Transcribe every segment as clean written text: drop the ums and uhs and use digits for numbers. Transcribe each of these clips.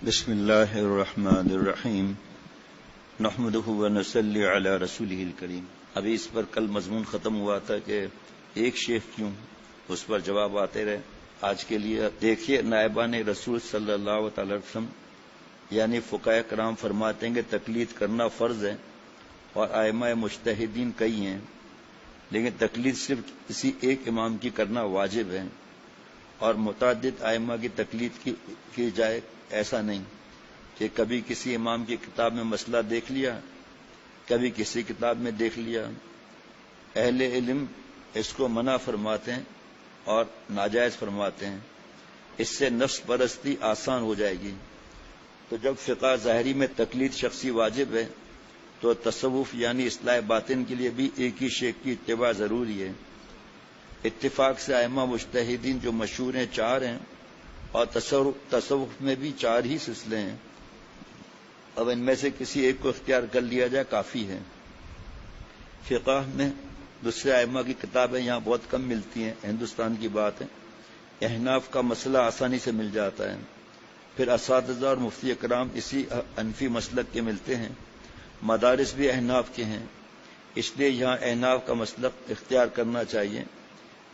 بسم اللہ الرحمن الرحیم نحمدہ ونصلی علی رسولہ الکریم۔ ابھی اس پر کل مضمون ختم ہوا تھا کہ ایک شیخ کیوں، اس پر جواب آتے رہے۔ آج کے لیے دیکھیے، نائبان رسول صلی اللہ تعالی وسلم یعنی فقہاء کرام فرماتے ہیں کہ تقلید کرنا فرض ہے، اور ائمہ مجتہدین کئی ہیں، لیکن تقلید صرف کسی ایک امام کی کرنا واجب ہے، اور متعدد ائمہ کی تقلید کی جائے، ایسا نہیں کہ کبھی کسی امام کی کتاب میں مسئلہ دیکھ لیا، کبھی کسی کتاب میں دیکھ لیا۔ اہل علم اس کو منع فرماتے ہیں اور ناجائز فرماتے ہیں، اس سے نفس پرستی آسان ہو جائے گی۔ تو جب فقہ ظاہری میں تقلید شخصی واجب ہے، تو تصوف یعنی اصلاح باطن کے لیے بھی ایک ہی شیخ کی اتباع ضروری ہے۔ اتفاق سے ائمہ مجتہدین جو مشہور ہیں 4 ہیں، اور تصوف میں بھی 4 ہی سلسلے ہیں۔ اب ان میں سے کسی ایک کو اختیار کر لیا جائے کافی ہے۔ فقہ میں دوسرے ائمہ کی کتابیں یہاں بہت کم ملتی ہیں، ہندوستان کی بات ہے۔ احناف کا مسئلہ آسانی سے مل جاتا ہے، پھر اساتذہ اور مفتی اکرام اسی حنفی مسلک کے ملتے ہیں، مدارس بھی احناف کے ہیں، اس لیے یہاں احناف کا مسلک اختیار کرنا چاہیے۔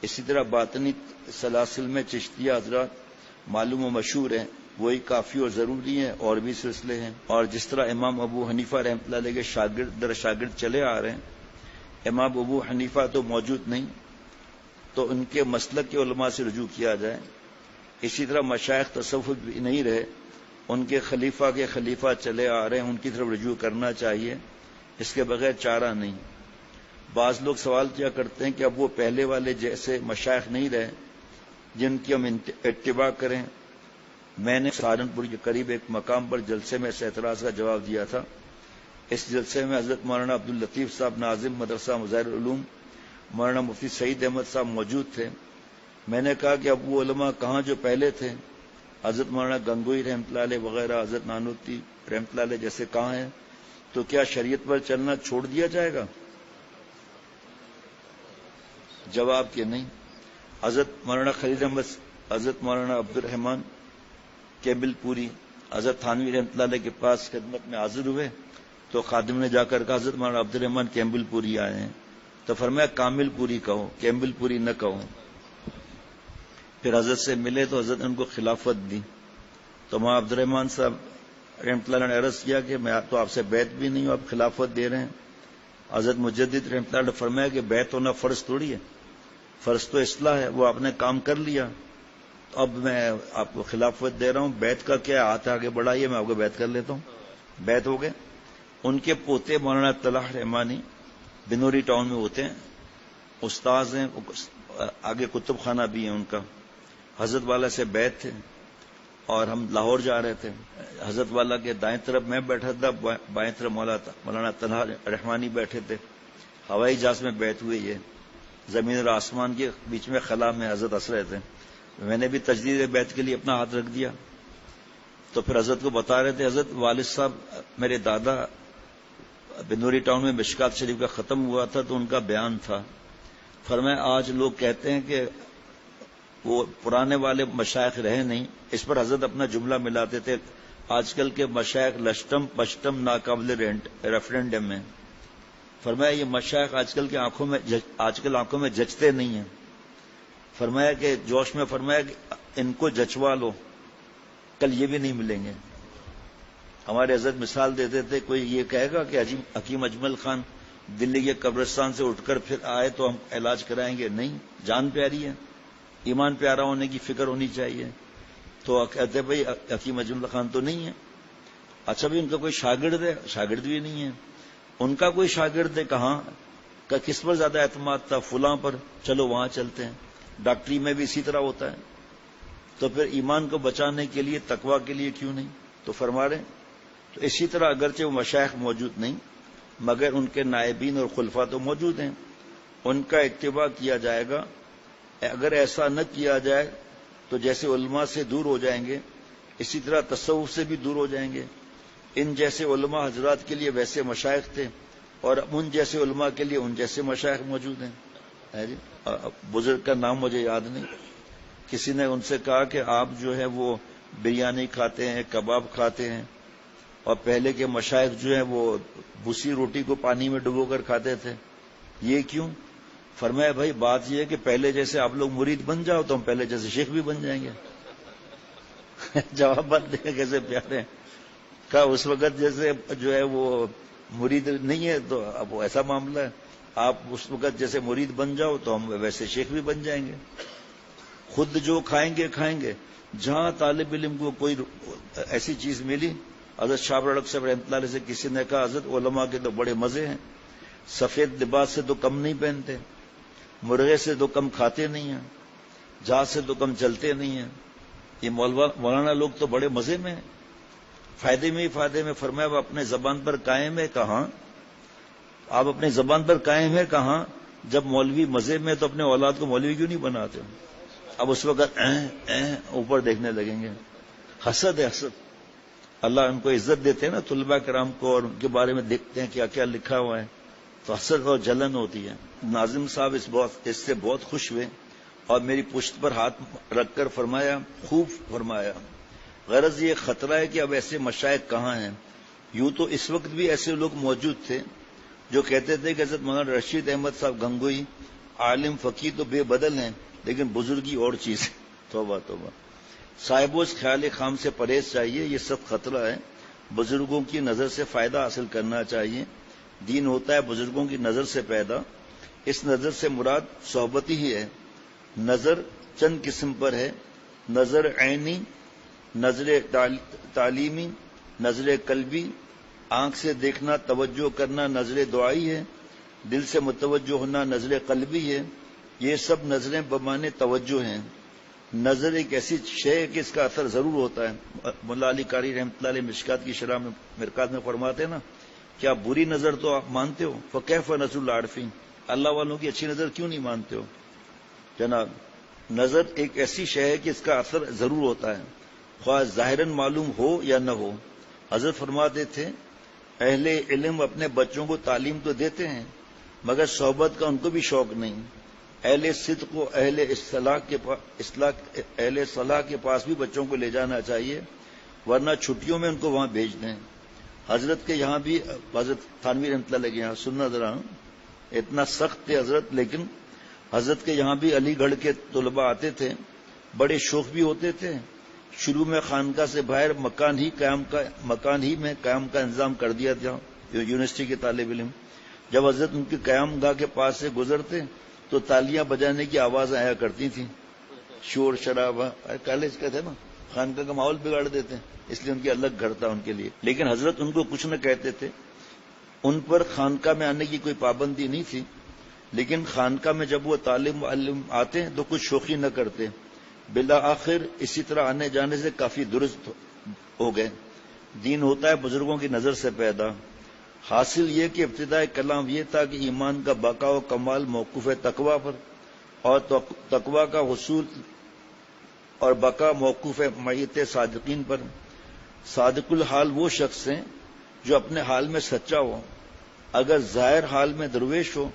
اسی طرح باطنی سلاسل میں چشتیہ حضرات معلوم و مشہور ہیں، وہی کافی اور ضروری ہیں، اور بھی سلسلے ہیں۔ اور جس طرح امام ابو حنیفہ رحمۃ اللہ علیہ کے شاگرد در شاگرد چلے آ رہے ہیں، امام ابو حنیفہ تو موجود نہیں، تو ان کے مسلک کے علماء سے رجوع کیا جائے۔ اسی طرح مشائخ تصوف بھی نہیں رہے، ان کے خلیفہ چلے آ رہے ہیں، ان کی طرف رجوع کرنا چاہیے، اس کے بغیر چارہ نہیں۔ بعض لوگ سوال کیا کرتے ہیں کہ اب وہ پہلے والے جیسے مشائخ نہیں رہے جن کی ہم اتباع کریں۔ میں نے سہارنپور کے قریب ایک مقام پر جلسے میں اس اعتراض کا جواب دیا تھا۔ اس جلسے میں حضرت مولانا عبداللطیف صاحب ناظم مدرسہ مظاہر العلوم، مولانا مفتی سعید احمد صاحب موجود تھے۔ میں نے کہا کہ اب وہ علماء کہاں جو پہلے تھے، حضرت مولانا گنگوئی رحمۃ اللہ علیہ وغیرہ، حضرت نانوتی رحمۃ اللہ علیہ جیسے کہاں ہیں؟ تو کیا شریعت پر چلنا چھوڑ دیا جائے گا؟ جواب کہ نہیں۔ حضرت مولانا خلیل احمد، حضرت مولانا عبد الرحمن کیبل پوری، حضرت تھانوی رحمۃ اللہ علیہ کے پاس خدمت میں حاضر ہوئے، تو خادم نے جا کر کہا حضرت مولانا عبد الرحمن کیمبل پوری آئے ہیں، تو فرمایا کامل پوری کہو، کیمبل پوری نہ کہو۔ پھر حضرت سے ملے تو حضرت نے ان کو خلافت دی، تو مولانا عبد الرحمن صاحب رحمۃ اللہ نے عرض کیا کہ میں تو آپ سے بیعت بھی نہیں ہوں، آپ خلافت دے رہے ہیں۔ حضرت مجدد رحمۃ اللہ نے فرمایا کہ بیعت ہونا فرض تھوڑی ہے، فرض تو اصلاح ہے، وہ آپ نے کام کر لیا، اب میں آپ کو خلافت دے رہا ہوں، بیعت کا کیا، ہاتھ آگے بڑھائیے میں آپ کو بیعت کر لیتا ہوں۔ بیعت ہو گئے۔ ان کے پوتے مولانا طلحہ رحمانی بنوری ٹاؤن میں ہوتے ہیں، استاذ ہیں، آگے کتب خانہ بھی ہیں ان کا۔ حضرت والا سے بیعت تھے، اور ہم لاہور جا رہے تھے، حضرت والا کے دائیں طرف میں بیٹھا تھا، بائیں طرف مولانا طلحہ رحمانی بیٹھے تھے۔ ہوائی جہاز میں بیعت ہوئی ہے، زمین اور آسمان کے بیچ میں خلا میں حضرت ہنس رہے تھے۔ میں نے بھی تجدید بیعت کے لیے اپنا ہاتھ رکھ دیا، تو پھر حضرت کو بتا رہے تھے حضرت والد صاحب میرے دادا بنوری ٹاؤن میں مشکات شریف کا ختم ہوا تھا تو ان کا بیان تھا، فرمایا آج لوگ کہتے ہیں کہ وہ پرانے والے مشائخ رہے نہیں، اس پر حضرت اپنا جملہ ملاتے تھے، آج کل کے مشائخ لشٹم پشٹم ناقابل ریفرنڈم ہیں۔ فرمایا یہ مشائخ آج کل آنکھوں میں جچتے نہیں ہیں۔ فرمایا کہ جوش میں فرمایا کہ ان کو جچوا لو، کل یہ بھی نہیں ملیں گے۔ ہمارے حضرت مثال دیتے تھے، کوئی یہ کہے گا کہ حکیم اجمل خان دلی کے قبرستان سے اٹھ کر پھر آئے تو ہم علاج کرائیں گے؟ نہیں، جان پیاری ہے، ایمان پیارا ہونے کی فکر ہونی چاہیے۔ تو کہتے بھائی حکیم اجمل خان تو نہیں ہے، اچھا بھی ان کا کوئی شاگرد ہے؟ شاگرد بھی نہیں ہے۔ ان کا کوئی شاگرد ہے کہاں کا، کس پر زیادہ اعتماد تھا؟ فلاں پر، چلو وہاں چلتے ہیں۔ ڈاکٹری میں بھی اسی طرح ہوتا ہے، تو پھر ایمان کو بچانے کے لیے تقوی کے لیے کیوں نہیں؟ تو فرما رہے ہیں تو اسی طرح اگرچہ وہ مشائخ موجود نہیں مگر ان کے نائبین اور خلفاء تو موجود ہیں، ان کا اتباع کیا جائے گا۔ اگر ایسا نہ کیا جائے تو جیسے علماء سے دور ہو جائیں گے، اسی طرح تصوف سے بھی دور ہو جائیں گے۔ ان جیسے علماء حضرات کے لیے ویسے مشائخ تھے، اور ان جیسے علماء کے لیے ان جیسے مشائخ موجود ہیں۔ بزرگ کا نام مجھے یاد نہیں، کسی نے ان سے کہا کہ آپ جو ہے وہ بریانی کھاتے ہیں، کباب کھاتے ہیں، اور پہلے کے مشائخ جو ہیں وہ بھوسی روٹی کو پانی میں ڈبو کر کھاتے تھے. یہ کیوں؟ فرمایا بھائی بات یہ ہے کہ پہلے جیسے آپ لوگ مرید بن جاؤ تو ہم پہلے جیسے شیخ بھی بن جائیں گے. جواب بات دیکھیں کیسے پیارے ہیں. کہا اس وقت جیسے جو ہے وہ مرید نہیں ہے تو اب ایسا معاملہ ہے، آپ اس وقت جیسے مرید بن جاؤ تو ہم ویسے شیخ بھی بن جائیں گے. خود جو کھائیں گے. جہاں طالب علم کو کوئی ایسی چیز ملی، حضرت شاہ رڑک صاحب رحمۃ اللہ علیہ سے کسی نے کہا حضرت علماء کے تو بڑے مزے ہیں، سفید لباس سے تو کم نہیں پہنتے، مرغے سے تو کم کھاتے نہیں ہیں، جہاز سے تو کم چلتے نہیں ہیں، یہ مولانا لوگ تو بڑے مزے میں ہیں، فائدے میں ہی فائدے میں. فرمایا وہ اپنے زبان پر قائم ہے کہاں؟ آپ اپنے زبان پر قائم ہے کہاں؟ جب مولوی مزے میں تو اپنے اولاد کو مولوی کیوں نہیں بناتے؟ اب اس وقت اوپر دیکھنے لگیں گے. حسد ہے حسد. اللہ ان کو عزت دیتے ہیں نا طلباء کرام کو، اور ان کے بارے میں دیکھتے ہیں کیا کیا لکھا ہوا ہے تو حسد اور جلن ہوتی ہے. ناظم صاحب اس سے بہت خوش ہوئے اور میری پشت پر ہاتھ رکھ کر فرمایا خوب فرمایا. غرض یہ خطرہ ہے کہ اب ایسے مشائخ کہاں ہیں. یوں تو اس وقت بھی ایسے لوگ موجود تھے جو کہتے تھے کہ حضرت مولانا رشید احمد صاحب گنگوئی عالم فقیر تو بے بدل ہیں لیکن بزرگی اور چیز ہے. توبہ توبہ. صاحب اس خیال خام سے پرہیز چاہیے، یہ سب خطرہ ہے. بزرگوں کی نظر سے فائدہ حاصل کرنا چاہیے. دین ہوتا ہے بزرگوں کی نظر سے پیدا. اس نظر سے مراد صحبتی ہی ہے. نظر چند قسم پر ہے، نظر عینی، نظر تعلیمی، نظر قلبی. آنکھ سے دیکھنا توجہ کرنا نظر دعائی ہے. دل سے متوجہ ہونا نظر قلبی ہے. یہ سب نظریں بمانے توجہ ہیں. نظر ایک ایسی شے ہے کہ اس کا اثر ضرور ہوتا ہے. مولا علی قاری رحمۃ اللہ علیہ مشکات کی شرح میں مرکات میں فرماتے ہیں نا، کیا بری نظر تو آپ مانتے ہو؟ فکیف نظر العارفین، اللہ والوں کی اچھی نظر کیوں نہیں مانتے ہو؟ جناب نظر ایک ایسی شے ہے کہ اس کا اثر ضرور ہوتا ہے، خواہ ظاہراً معلوم ہو یا نہ ہو. حضرت فرماتے تھے اہل علم اپنے بچوں کو تعلیم تو دیتے ہیں مگر صحبت کا ان کو بھی شوق نہیں. اہل صدق کو اہل صلاح کے پاس بھی بچوں کو لے جانا چاہیے، ورنہ چھٹیوں میں ان کو وہاں بھیج دیں. حضرت کے یہاں بھی حضرت تھانوی رحمۃ اللہ کے یہاں سننا ذرا، اتنا سخت تھے حضرت، لیکن حضرت کے یہاں بھی علی گڑھ کے طلباء آتے تھے، بڑے شوخ بھی ہوتے تھے. شروع میں خانقاہ سے باہر مکان ہی میں قیام کا انتظام کر دیا تھا یونیورسٹی کے طالب علم. جب حضرت ان کے قیام گاہ کے پاس سے گزرتے تو تالیاں بجانے کی آوازیں آیا کرتی تھیں. شور شرابہ، کالج کا تھا نا، خانقاہ کا ماحول بگاڑ دیتے، اس لیے ان کی الگ گھر تھا ان کے لیے. لیکن حضرت ان کو کچھ نہ کہتے تھے. ان پر خانقاہ میں آنے کی کوئی پابندی نہیں تھی، لیکن خانقاہ میں جب وہ طالب علم آتے تو کچھ شوخی نہ کرتے. بالآخر اسی طرح آنے جانے سے کافی درست ہو گئے. دین ہوتا ہے بزرگوں کی نظر سے پیدا. حاصل یہ کہ ابتدائی کلام یہ تھا کہ ایمان کا بقا و کمال موقوف ہے تقویٰ پر، اور تقویٰ کا حصول اور بقا موقوف ہے معیت صادقین پر. صادق الحال وہ شخص ہیں جو اپنے حال میں سچا ہو. اگر ظاہر حال میں درویش ہو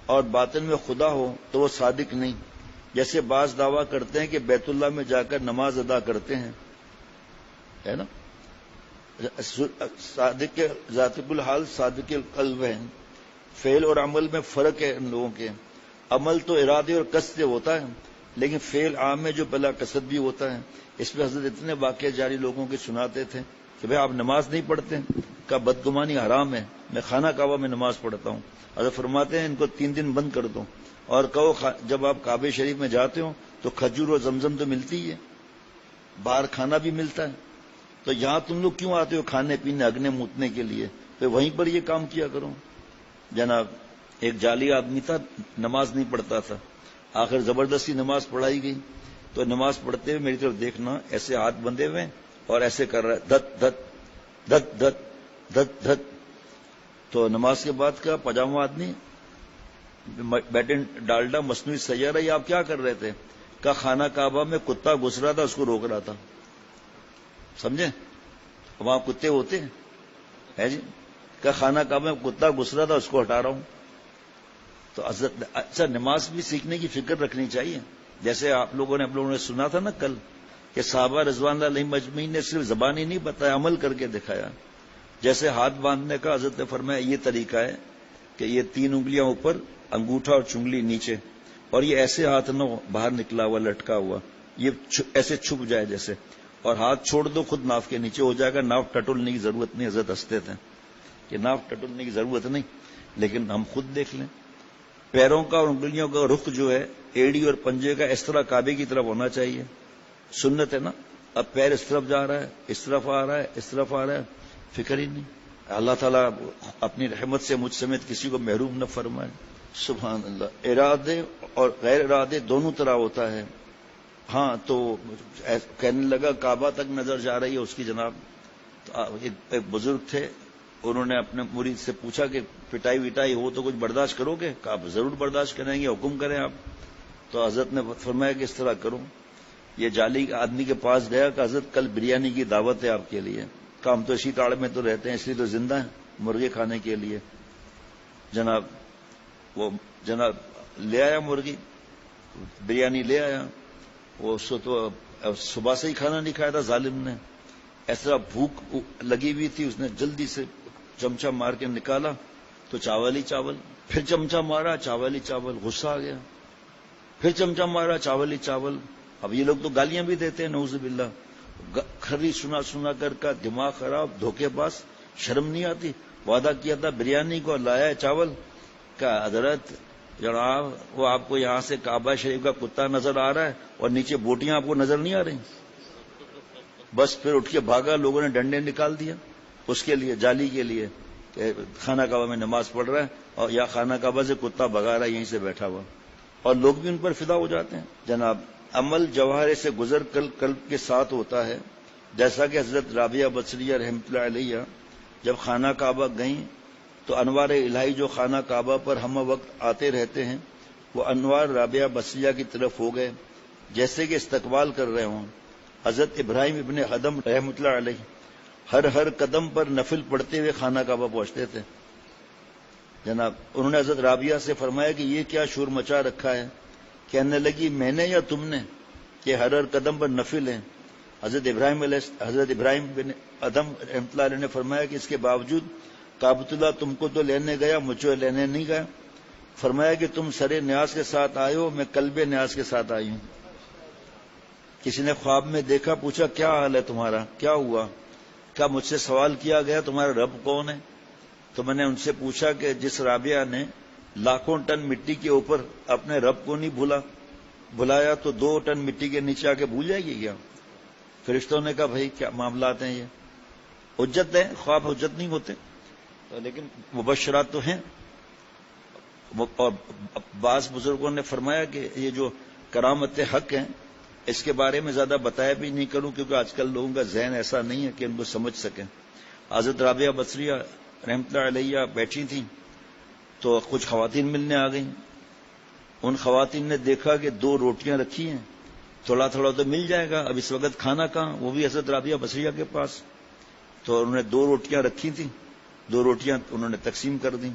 اور باطن میں خدا ہو تو وہ صادق نہیں. جیسے بعض دعویٰ کرتے ہیں کہ بیت اللہ میں جا کر نماز ادا کرتے ہیں، ہے نا. صادق الحال صادق القلب ہے. فعل اور عمل میں فرق ہے ان لوگوں کے. عمل تو ارادے اور قصد سے ہوتا ہے، لیکن فعل عام میں جو بلا قصد بھی ہوتا ہے. اس پہ حضرت اتنے واقعے جاری لوگوں کے سناتے تھے کہ بھائی آپ نماز نہیں پڑھتے؟ کا بدگمانی حرام ہے، میں خانہ کعبہ میں نماز پڑھتا ہوں. حضرت فرماتے ہیں ان کو 3 دن بند کر دو، اور کہو جب آپ کعبہ شریف میں جاتے ہو تو کھجور اور زمزم تو ملتی ہے، باہر کھانا بھی ملتا ہے، تو یہاں تم لوگ کیوں آتے ہو کھانے پینے اگنے موتنے کے لیے؟ تو وہیں پر یہ کام کیا کرو. جناب ایک جعلی آدمی تھا، نماز نہیں پڑھتا تھا. آخر زبردستی نماز پڑھائی گئی تو نماز پڑھتے ہوئے میری طرف دیکھنا، ایسے ہاتھ بندھے ہوئے اور ایسے کر رہا ہے دھت دھت دھت دھت دھت دھت. تو نماز کے بعد کا پاجامہ آدمی بیٹن ڈالڈا مصنوعی سیارہ، یہ آپ کیا کر رہے تھے؟ کا خانہ کعبہ میں کتا گھس رہا تھا، اس کو روک رہا تھا. سمجھے؟ وہاں کتے ہوتے ہیں ہے جی. کا خانہ کعبہ میں کتا گھس رہا تھا، اس کو ہٹا رہا ہوں. تو حضرت اچھا نماز بھی سیکھنے کی فکر رکھنی چاہیے. جیسے آپ لوگوں نے سنا تھا نا کل کہ صحابہ رضوان اللہ علیہم اجمعین نے صرف زبانی نہیں بتایا، عمل کر کے دکھایا. جیسے ہاتھ باندھنے کا حضرت نے فرمایا یہ طریقہ ہے کہ یہ 3 انگلیاں اوپر، انگوٹھا اور چنگلی نیچے، اور یہ ایسے ہاتھ نہ ہو باہر نکلا ہوا لٹکا ہوا، یہ ایسے چھپ جائے جیسے، اور ہاتھ چھوڑ دو خود ناف کے نیچے ہو جائے گا. ناف ٹٹولنے کی ضرورت نہیں. حضرت ہنستے تھے کہ ناف ٹٹولنے کی ضرورت نہیں، لیکن ہم خود دیکھ لیں پیروں کا اور انگلیوں کا رخ جو ہے ایڑی اور پنجے کا اس طرح کعبے کی طرف ہونا چاہیے. سنت ہے نا. اب پیر اس طرف جا رہا ہے، اس طرف آ رہا ہے، اس طرف آ رہا ہے، فکر ہی نہیں. اللہ تعالیٰ اپنی رحمت سے مجھ سمیت کسی کو محروم نہ فرمائے. سبحان اللہ. ارادے اور غیر ارادے دونوں طرح ہوتا ہے. ہاں تو کہنے لگا کعبہ تک نظر جا رہی ہے اس کی جناب. ایک بزرگ تھے، انہوں نے اپنے مرید سے پوچھا کہ پٹائی وٹائی ہو تو کچھ برداشت کرو گے؟ کہا ضرور برداشت کریں گے، حکم کریں آپ. تو حضرت نے فرمایا کہ اس طرح کروں. یہ جعلی آدمی کے پاس گیا کہ حضرت کل بریانی کی دعوت ہے آپ کے لیے. کہا ہم تو اسی تاڑ میں تو رہتے ہیں، اس لیے تو زندہ ہیں مرغی کھانے کے لیے. جناب وہ جناب لے آیا مرغی، بریانی لے آیا. وہ تو صبح سے ہی کھانا نہیں کھایا تھا ظالم نے. ایسا بھوک لگی ہوئی تھی، اس نے جلدی سے چمچہ مار کے نکالا تو چاول ہی چاول. پھر چمچہ مارا، چاول ہی چاول. غصہ آ گیا. پھر چمچہ مارا، چاول ہی چاول. اب یہ لوگ تو گالیاں بھی دیتے ہیں نعوذ باللہ. کھری سنا سنا کر کا دماغ خراب، دھوکے باز. شرم نہیں آتی؟ وعدہ کیا تھا بریانی کو، لایا چاول. کا حضرت جناب وہ آپ کو یہاں سے کعبہ شریف کا کتا نظر آ رہا ہے اور نیچے بوٹیاں آپ کو نظر نہیں آ رہی. بس پھر اٹھ کے بھاگا. لوگوں نے ڈنڈے نکال دیا اس کے لیے، جالی کے لیے، کہ خانہ کعبہ میں نماز پڑھ رہا ہے اور یا خانہ کعبہ سے کتا بھگا رہا ہے یہیں سے بیٹھا ہوا. اور لوگ بھی ان پر فدا ہو جاتے ہیں. جناب عمل جواہر سے گزر کر قلب کے ساتھ ہوتا ہے. جیسا کہ حضرت رابعہ بصریہ رحمۃ اللہ علیہ جب خانہ کعبہ گئیں تو انوار الہی جو خانہ کعبہ پر ہم وقت آتے رہتے ہیں وہ انوار رابعہ بصریہ کی طرف ہو گئے جیسے کہ استقبال کر رہے ہوں. حضرت ابراہیم ابن ادم رحمۃ اللہ علیہ ہر قدم پر نفل پڑھتے ہوئے خانہ کعبہ پہنچتے تھے. جناب انہوں نے حضرت رابعہ سے فرمایا کہ یہ کیا شور مچا رکھا ہے؟ کہنے لگی میں نے یا تم نے کہ ہر قدم پر نفل ہیں. حضرت ابراہیم بن ادم رحمۃ اللہ علیہ نے فرمایا کہ اس کے باوجود کعبۃ اللہ تم کو تو لینے گیا، مجھے لینے نہیں گیا. فرمایا کہ تم سر نیاز کے ساتھ آئے ہو، میں قلب نیاز کے ساتھ آئی ہوں. کسی نے خواب میں دیکھا، پوچھا کیا حال ہے تمہارا، کیا ہوا؟ کیا مجھ سے سوال کیا گیا تمہارا رب کون ہے؟ تو میں نے ان سے پوچھا کہ جس رابعہ نے لاکھوں ٹن مٹی کے اوپر اپنے رب کو نہیں بلایا تو 2 ٹن مٹی کے نیچے آ کے بھول جائے گی کیا؟ فرشتوں نے کہا بھائی کیا معاملات ہیں، یہ حجت ہے، خواب حجت نہیں ہوتے، لیکن مبشرات تو ہیں. اور بعض بزرگوں نے فرمایا کہ یہ جو کرامت حق ہیں اس کے بارے میں زیادہ بتایا بھی نہیں کروں کیونکہ آج کل لوگوں کا ذہن ایسا نہیں ہے کہ ان کو سمجھ سکیں. حضرت رابعہ بصریہ رحمۃ اللہ علیہ بیٹھی تھیں تو کچھ خواتین ملنے آ گئیں. ان خواتین نے دیکھا کہ 2 روٹیاں رکھی ہیں، تھوڑا تھوڑا تو مل جائے گا، اب اس وقت کھانا کہاں، وہ بھی حضرت رابعہ بصریہ کے پاس. تو انہوں نے 2 روٹیاں رکھی تھیں، 2 روٹیاں انہوں نے تقسیم کر دیں.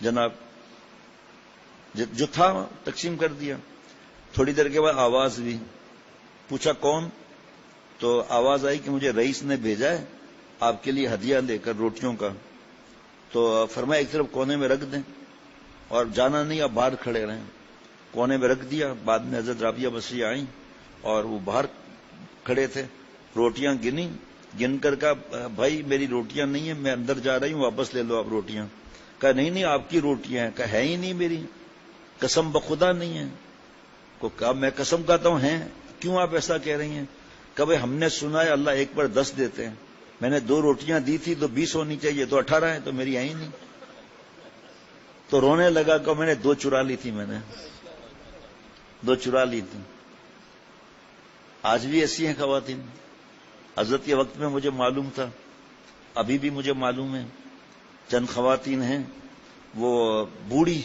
جناب جو تھا تقسیم کر دیا. تھوڑی دیر کے بعد آواز ہوئی. پوچھا کون؟ تو آواز آئی کہ مجھے رئیس نے بھیجا ہے آپ کے لیے ہدیہ لے کر روٹیوں کا. تو فرمایا ایک طرف کونے میں رکھ دیں اور جانا نہیں، آپ باہر کھڑے رہیں. کونے میں رکھ دیا. بعد میں حضرت رابعہ بصریہ آئیں اور وہ باہر کھڑے تھے. روٹیاں گن کر کہا بھائی میری روٹیاں نہیں ہیں، میں اندر جا رہی ہوں، واپس لے لو آپ روٹیاں. کہا نہیں آپ کی روٹیاں ہیں. کہا ہے ہی نہیں میری، قسم بخدا نہیں ہے. کو کہا میں قسم کہتا ہوں ہیں. کیوں آپ ایسا کہہ رہی ہیں؟ کہ بھائی ہم نے سنا ہے اللہ 1 پر 10 دیتے ہیں. میں نے 2 روٹیاں دی تھی تو 20 ہونی چاہیے، تو 18 ہیں، تو میری ہے ہی نہیں. تو رونے لگا کہ میں نے 2 چرا لی تھی، میں نے 2 چرا لی تھی. آج بھی ایسی ہیں خواتین. حضرت کے وقت میں مجھے معلوم تھا، ابھی بھی مجھے معلوم ہے. چند خواتین ہیں وہ بوڑھی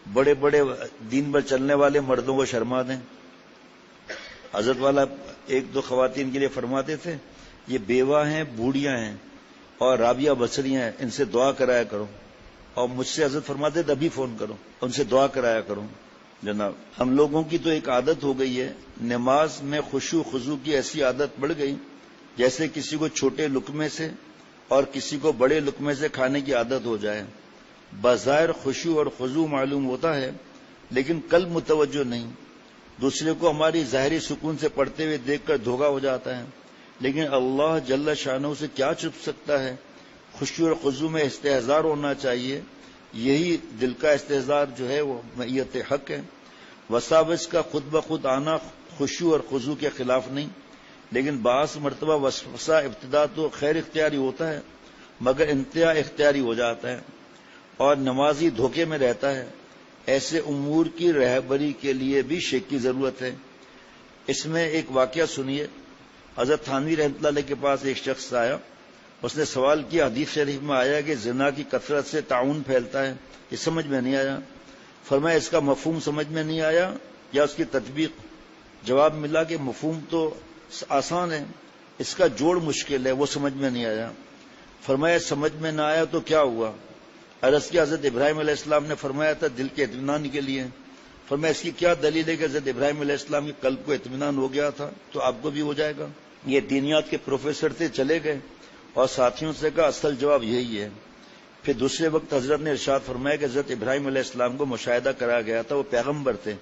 بڑے بڑے دین پر چلنے والے مردوں کو شرما دیں. حضرت والا 1-2 خواتین کے لیے فرماتے تھے یہ بیوہ ہیں، بوڑھیاں ہیں اور رابعہ بصریہ ہیں، ان سے دعا کرایا کرو. اور مجھ سے حضرت فرماتے تھے ابھی فون کرو، ان سے دعا کرایا کرو. جناب ہم لوگوں کی تو ایک عادت ہو گئی ہے، نماز میں خشوع خضوع کی ایسی عادت بڑھ گئی جیسے کسی کو چھوٹے لقمے سے اور کسی کو بڑے لقمے سے کھانے کی عادت ہو جائے. بظاہر خشوع اور خضوع معلوم ہوتا ہے لیکن قلب متوجہ نہیں. دوسرے کو ہماری ظاہری سکون سے پڑھتے ہوئے دیکھ کر دھوکا ہو جاتا ہے، لیکن اللہ جل شانہ سے کیا چھپ سکتا ہے. خشوع اور خضوع میں استحضار ہونا چاہیے، یہی دل کا استحضار جو ہے وہ معیت حق ہے. وساوس کا خود بخود آنا خشوع اور خضوع کے خلاف نہیں، لیکن بعض مرتبہ وسوسہ ابتدا تو خیر اختیاری ہوتا ہے مگر انتہا اختیاری ہو جاتا ہے اور نمازی دھوکے میں رہتا ہے. ایسے امور کی رہبری کے لیے بھی شیخ کی ضرورت ہے. اس میں ایک واقعہ سنیے. حضرت تھانوی رحمۃ اللہ علیہ کے پاس ایک شخص آیا، اس نے سوال کیا حدیث شریف میں آیا کہ زنا کی کثرت سے طاعون پھیلتا ہے، یہ سمجھ میں نہیں آیا. فرمایا اس کا مفہوم سمجھ میں نہیں آیا یا اس کی تطبیق؟ جواب ملا کہ مفہوم تو آسان ہے، اس کا جوڑ مشکل ہے، وہ سمجھ میں نہیں آیا. فرمایا سمجھ میں نہ آیا تو کیا ہوا؟ عرض کی حضرت ابراہیم علیہ السلام نے فرمایا تھا دل کے اطمینان کے لیے. فرمایا اس کی کیا دلیل ہے کہ حضرت ابراہیم علیہ السلام کے قلب کو اطمینان ہو گیا تھا تو آپ کو بھی ہو جائے گا؟ یہ دینیات کے پروفیسر تھے، چلے گئے اور ساتھیوں سے کہا اصل جواب یہی ہے. پھر دوسرے وقت حضرت نے ارشاد فرمایا کہ حضرت ابراہیم علیہ السلام کو مشاہدہ کرا گیا تھا، وہ پیغمبر تھے.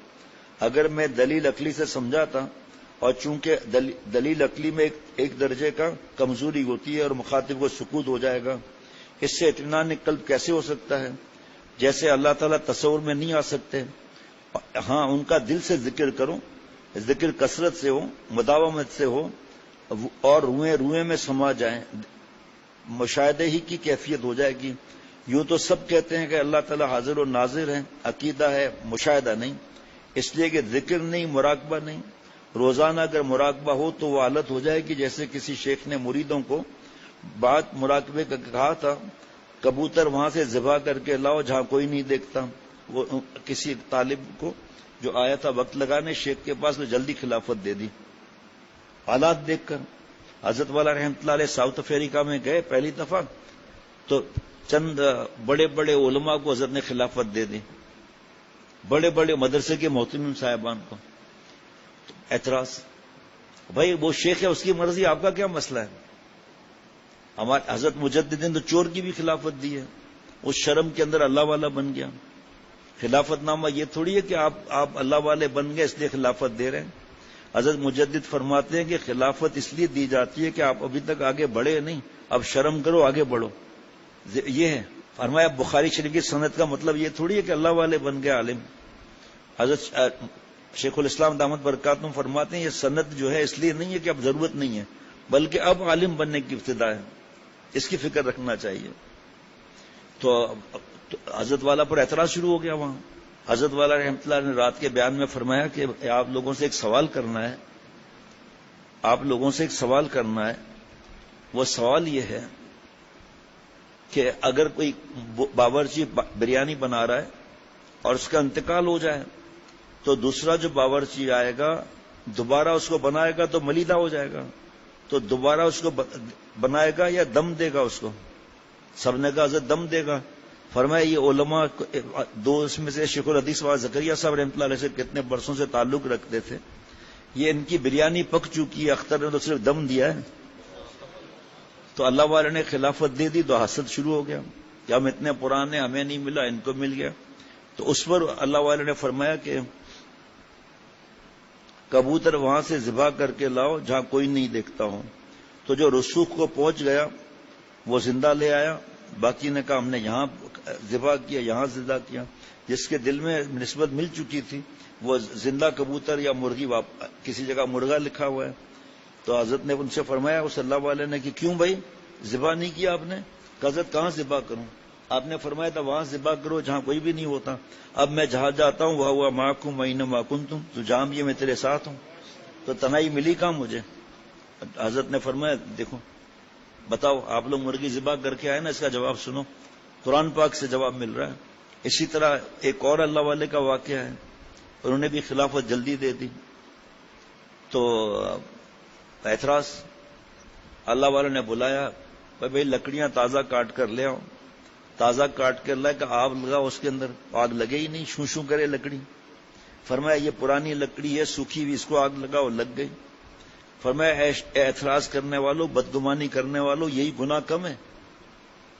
اگر میں دلیل عقلی سے سمجھا تھا، اور چونکہ دلیل عقلی میں ایک درجے کا کمزوری ہوتی ہے اور مخاطب کو سکوت ہو جائے گا، اس سے اطمینان قلب کیسے ہو سکتا ہے؟ جیسے اللہ تعالیٰ تصور میں نہیں آ سکتے. ہاں ان کا دل سے ذکر کرو، ذکر کثرت سے ہو، مداومت سے ہو اور روئے میں سما جائیں، مشاہدے ہی کی کیفیت ہو جائے گی. یوں تو سب کہتے ہیں کہ اللہ تعالیٰ حاضر و ناظر ہے، عقیدہ ہے مشاہدہ نہیں، اس لیے کہ ذکر نہیں، مراقبہ نہیں. روزانہ اگر مراقبہ ہو تو وہ حالت ہو جائے گی جیسے کسی شیخ نے مریدوں کو بات مراقبے کا کہا تھا، کبوتر وہاں سے ذبح کر کے لاؤ جہاں کوئی نہیں دیکھتا. وہ کسی طالب کو جو آیا تھا وقت لگانے شیخ کے پاس، وہ جلدی خلافت دے دی حالات دیکھ کر. حضرت والا رحمۃ اللہ علیہ ساؤتھ افریقہ میں گئے پہلی دفعہ تو چند بڑے بڑے علماء کو حضرت نے خلافت دے دی، بڑے بڑے مدرسے کے محتمم صاحبان کو. اعتراض، بھائی وہ شیخ ہے، اس کی مرضی، آپ کا کیا مسئلہ ہے؟ ہمارے حضرت مجدد نے تو چور کی بھی خلافت دی ہے، اس شرم کے اندر اللہ والا بن گیا. خلافت نامہ یہ تھوڑی ہے کہ آپ اللہ والے بن گئے اس لیے خلافت دے رہے ہیں. حضرت مجدد فرماتے ہیں کہ خلافت اس لیے دی جاتی ہے کہ آپ ابھی تک آگے بڑھے نہیں، اب شرم کرو آگے بڑھو. یہ ہے. فرمایا بخاری شریف کی سند کا مطلب یہ تھوڑی ہے کہ اللہ والے بن گئے عالم. حضرت شیخ الاسلام دامت برکاتہم فرماتے ہیں یہ سند جو ہے اس لیے نہیں ہے کہ اب ضرورت نہیں ہے، بلکہ اب عالم بننے کی ابتدا ہے، اس کی فکر رکھنا چاہیے. تو حضرت والا پر اعتراض شروع ہو گیا وہاں. حضرت والا رحمۃ اللہ نے رات کے بیان میں فرمایا کہ آپ لوگوں سے ایک سوال کرنا ہے، آپ لوگوں سے ایک سوال کرنا ہے. وہ سوال یہ ہے کہ اگر کوئی باورچی بریانی بنا رہا ہے اور اس کا انتقال ہو جائے تو دوسرا جو باورچی آئے گا دوبارہ اس کو بنائے گا تو ملیدہ ہو جائے گا، تو دوبارہ اس کو بنائے گا یا دم دے گا اس کو؟ سب نے کہا حضرت دم دے گا. فرمایا یہ علماء دو اس میں سے شیخ الحدیث والا زکریا صاحب رحمۃ اللہ علیہ سے کتنے برسوں سے تعلق رکھتے تھے، یہ ان کی بریانی پک چکی ہے، اختر نے تو صرف دم دیا ہے. تو اللہ والے نے خلافت دے دی تو حسد شروع ہو گیا کہ ہم اتنے پرانے، ہمیں نہیں ملا، ان کو مل گیا. تو اس پر اللہ والے نے فرمایا کہ کبوتر وہاں سے ذبح کر کے لاؤ جہاں کوئی نہیں دیکھتا ہو. تو جو رسوخ کو پہنچ گیا وہ زندہ لے آیا، باقی نے کہا ہم نے یہاں ذبح کیا، یہاں زندہ کیا. جس کے دل میں نسبت مل چکی تھی وہ زندہ کبوتر یا مرغی، کسی جگہ مرغا لکھا ہوا ہے. تو حضرت نے ان سے فرمایا اس اللہ والے نے کہ کیوں بھائی ذبح نہیں کیا آپ نے؟ کہ حضرت کہاں ذبح کروں؟ آپ نے فرمایا تھا وہاں ذبح کرو جہاں کوئی بھی نہیں ہوتا. اب میں جہاں جاتا ہوں وہ ہوا معکم وَإِنَّمَا كُنتُمْ، تو جہاں بھی میں تیرے ساتھ ہوں، تو تنہائی ملی کہاں مجھے؟ حضرت نے فرمایا دیکھو بتاؤ آپ لوگ مرغی ذبح کر کے آئے نا، اس کا جواب سنو، قرآن پاک سے جواب مل رہا ہے. اسی طرح ایک اور اللہ والے کا واقعہ ہے، انہوں نے بھی خلافت جلدی دے دی. تو اعتراض، اللہ والوں نے بلایا بھائی لکڑیاں تازہ کاٹ کر لے آؤ. تازہ کاٹ کر لائے کہ آگ لگا، اس کے اندر آگ لگے ہی نہیں، شوں شوں کرے لکڑی. فرمایا یہ پرانی لکڑی ہے سوکھی ہوئی، اس کو آگ لگاؤ، لگ گئی۔ فرمایا اعتراض کرنے والوں، بدگمانی کرنے والوں، یہی گناہ کم ہے؟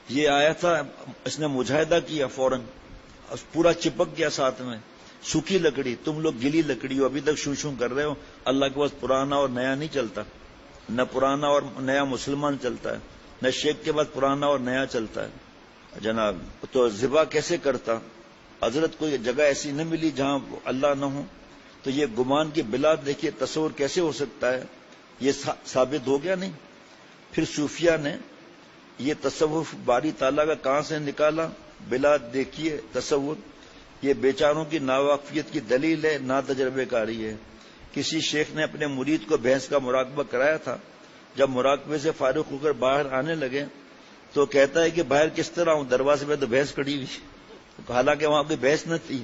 یہ آیا تھا، اس نے مجاہدہ کیا، فوراً پورا چپک گیا ساتھ میں۔ سوکھی لکڑی، تم لوگ گلی لکڑی ہو، ابھی تک شوں شوں کر رہے ہو۔ اللہ کے پاس پرانا اور نیا نہیں چلتا، نہ پرانا اور نیا مسلمان چلتا ہے، نہ شیخ کے بعد پرانا اور نیا چلتا ہے جناب۔ تو ذبح کیسے کرتا؟ حضرت کو یہ جگہ ایسی نہ ملی جہاں اللہ نہ ہو، تو یہ گمان کی بلا دیکھیے تصور کیسے ہو سکتا ہے، یہ ثابت ہو گیا نہیں۔ پھر صوفیہ نے یہ تصوف باری تعالیٰ کا کہاں سے نکالا؟ بلا دیکھیے تصور، یہ بیچاروں کی ناواقفیت کی دلیل ہے، نا تجربے کاری ہے۔ کسی شیخ نے اپنے مرید کو بھینس کا مراقبہ کرایا تھا، جب مراقبے سے فارغ ہو کر باہر آنے لگے تو کہتا ہے کہ باہر کس طرح ہوں، دروازے پہ تو بھینس کھڑی ہوئی، حالانکہ وہاں کوئی بھینس نہ تھی،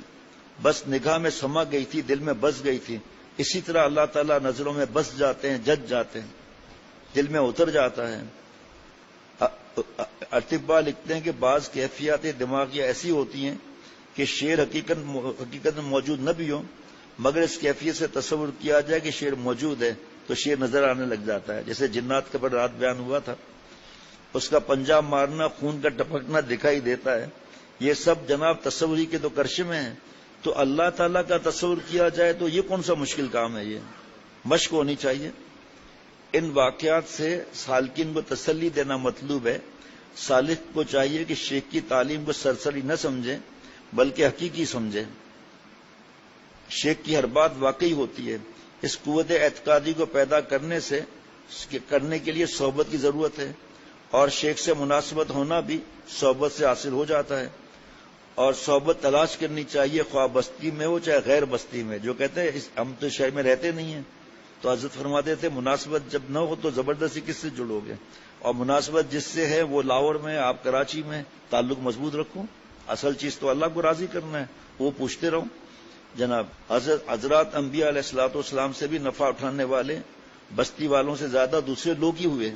بس نگاہ میں سما گئی تھی، دل میں بس گئی تھی۔ اسی طرح اللہ تعالیٰ نظروں میں بس جاتے ہیں، جج جاتے ہیں، دل میں اتر جاتا ہے۔ اطباء لکھتے ہیں کہ بعض کیفیات دماغیہ ایسی ہوتی ہیں کہ شعر حقیقت میں موجود نہ بھی ہو، مگر اس کیفیت سے تصور کیا جائے کہ شعر موجود ہے تو شعر نظر آنے لگ جاتا ہے۔ جیسے جنات کا پر رات بیان ہوا تھا، اس کا پنجہ مارنا، خون کا ٹپکنا دکھائی دیتا ہے۔ یہ سب جناب تصوری کے تو کرشمے ہیں، تو اللہ تعالیٰ کا تصور کیا جائے تو یہ کون سا مشکل کام ہے؟ یہ مشق ہونی چاہیے۔ ان واقعات سے سالکین کو تسلی دینا مطلوب ہے۔ سالک کو چاہیے کہ شیخ کی تعلیم کو سرسری نہ سمجھے بلکہ حقیقی سمجھے۔ شیخ کی ہر بات واقعی ہوتی ہے۔ اس قوت اعتقادی کو پیدا کرنے کے لیے صحبت کی ضرورت ہے، اور شیخ سے مناسبت ہونا بھی صحبت سے حاصل ہو جاتا ہے۔ اور صحبت تلاش کرنی چاہیے، خواہ بستی میں ہو چاہے غیر بستی میں۔ جو کہتے ہیں ہم تو شہر میں رہتے نہیں ہیں، تو حضرت فرماتے تھے مناسبت جب نہ ہو تو زبردستی کس سے جڑو گے؟ اور مناسبت جس سے ہے وہ لاہور میں، آپ کراچی میں، تعلق مضبوط رکھو۔ اصل چیز تو اللہ کو راضی کرنا ہے، وہ پوچھتے رہو جناب۔ حضرات انبیاء علیہ الصلوۃ والسلام سے بھی نفع اٹھانے والے بستی والوں سے زیادہ دوسرے لوگ ہی ہوئے۔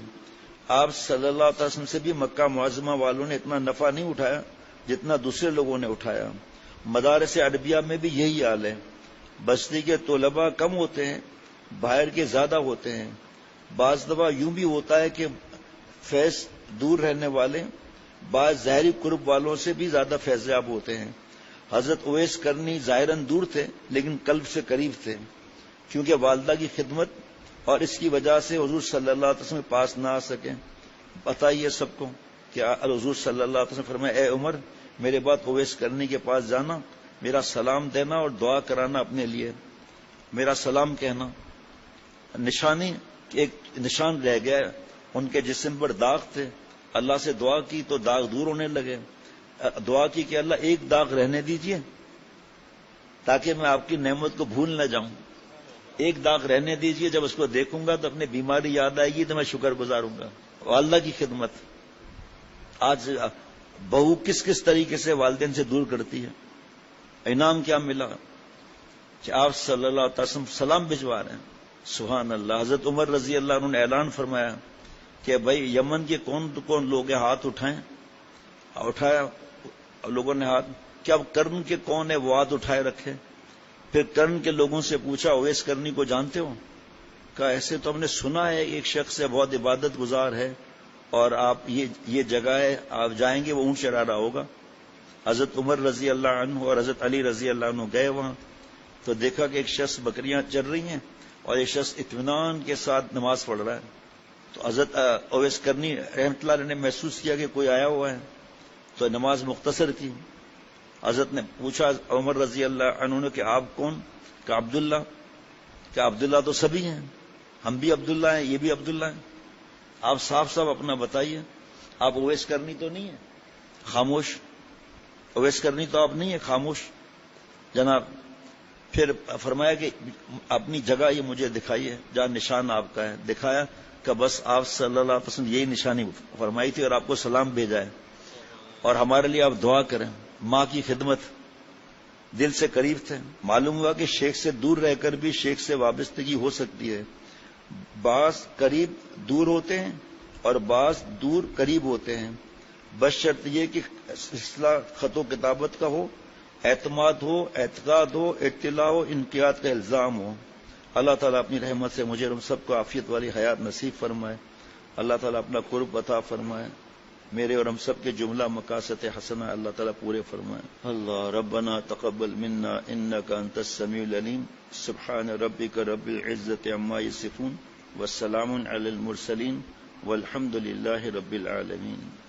آپ صلی اللہ علیہ وسلم سے بھی مکہ معظمہ والوں نے اتنا نفع نہیں اٹھایا جتنا دوسرے لوگوں نے اٹھایا۔ مدارس عربیہ میں بھی یہی حال ہے، بستی کے طلباء کم ہوتے ہیں، باہر کے زیادہ ہوتے ہیں۔ بعض دفعہ یوں بھی ہوتا ہے کہ فیض دور رہنے والے بعض ظاہری قرب والوں سے بھی زیادہ فیض یاب ہوتے ہیں۔ حضرت اویس کرنی ظاہراً دور تھے لیکن قلب سے قریب تھے، کیونکہ والدہ کی خدمت اور اس کی وجہ سے حضور صلی اللہ علیہ وسلم کے پاس نہ آ سکے۔ پتہ ہی ہے سب کو کہ حضور صلی اللہ علیہ وسلم فرمائے، اے عمر میرے بعد اویس کرنی کے پاس جانا، میرا سلام دینا اور دعا کرانا اپنے لیے، میرا سلام کہنا۔ نشانی ایک نشان رہ گیا، ان کے جسم پر داغ تھے، اللہ سے دعا کی تو داغ دور ہونے لگے۔ دعا کی کہ اللہ ایک داغ رہنے دیجئے تاکہ میں آپ کی نعمت کو بھول نہ جاؤں، ایک داغ رہنے دیجئے، جب اس کو دیکھوں گا تو اپنی بیماری یاد آئے گی تو میں شکر گزاروں گا۔ والدہ کی خدمت آج بہو کس کس طریقے سے والدین سے دور کرتی ہے۔ انعام کیا ملا کہ آپ صلی اللہ علیہ وسلم سلام بھجوا رہے ہیں، سبحان اللہ۔ حضرت عمر رضی اللہ عنہ نے اعلان فرمایا کہ بھائی یمن کے کون لوگ ہیں، ہاتھ اٹھائیں۔ اٹھایا لوگوں نے ہاتھ، کیا کرن کے کون ہے، وہ ہاتھ اٹھائے رکھے۔ پھر کرن کے لوگوں سے پوچھا اویس کرنی کو جانتے ہو؟ کہا ایسے تو ہم نے سنا ہے، ایک شخص ہے بہت عبادت گزار ہے، اور آپ یہ جگہ ہے، آپ جائیں گے وہ اونٹ چرا رہا ہوگا۔ حضرت عمر رضی اللہ عنہ اور حضرت علی رضی اللہ عنہ گئے وہاں، تو دیکھا کہ ایک شخص بکریاں چر رہی ہیں اور ایک شخص اطمینان کے ساتھ نماز پڑھ رہا ہے۔ تو حضرت اویس کرنی رحمۃ اللہ علیہ نے محسوس کیا کہ کوئی آیا ہوا ہے، تو نماز مختصر کی۔ حضرت نے پوچھا عمر رضی اللہ عنہ نے کہ آپ کون؟ کہ عبداللہ۔ کہ عبداللہ تو سبھی ہیں، ہم بھی عبداللہ ہیں، یہ بھی عبداللہ ہیں، آپ صاف صاف اپنا بتائیے، آپ اویس کرنی تو نہیں ہے؟ خاموش، اویس کرنی تو آپ نہیں ہے، خاموش جناب۔ پھر فرمایا کہ اپنی جگہ یہ مجھے دکھائیے جہاں نشان آپ کا ہے۔ دکھایا کہ بس آپ صلی اللہ علیہ وسلم یہی نشانی فرمائی تھی اور آپ کو سلام بھیجا ہے، اور ہمارے لیے آپ دعا کریں۔ ماں کی خدمت، دل سے قریب تھے۔ معلوم ہوا کہ شیخ سے دور رہ کر بھی شیخ سے وابستگی ہو سکتی ہے۔ بعض قریب دور ہوتے ہیں اور بعض دور قریب ہوتے ہیں، بس شرط یہ کہ سلسلہ خط و کتابت کا ہو اعتماد ہو، اعتقاد ہو، اطلاع ہو، انقیاد کا الزام ہو۔ اللہ تعالیٰ اپنی رحمت سے مجھے اور ہم سب کو عافیت والی حیات نصیب فرمائے۔ اللہ تعالیٰ اپنا قرب عطا فرمائے، میرے اور ہم سب کے جملہ مقاصد حسنہ اللہ تعالیٰ پورے فرمائے۔ اللہ ربنا تقبل منا انک انت السمیع العلیم، سبحان ربک رب العزت عما یصفون، والسلام علی المرسلین، والحمد للہ رب العالمین۔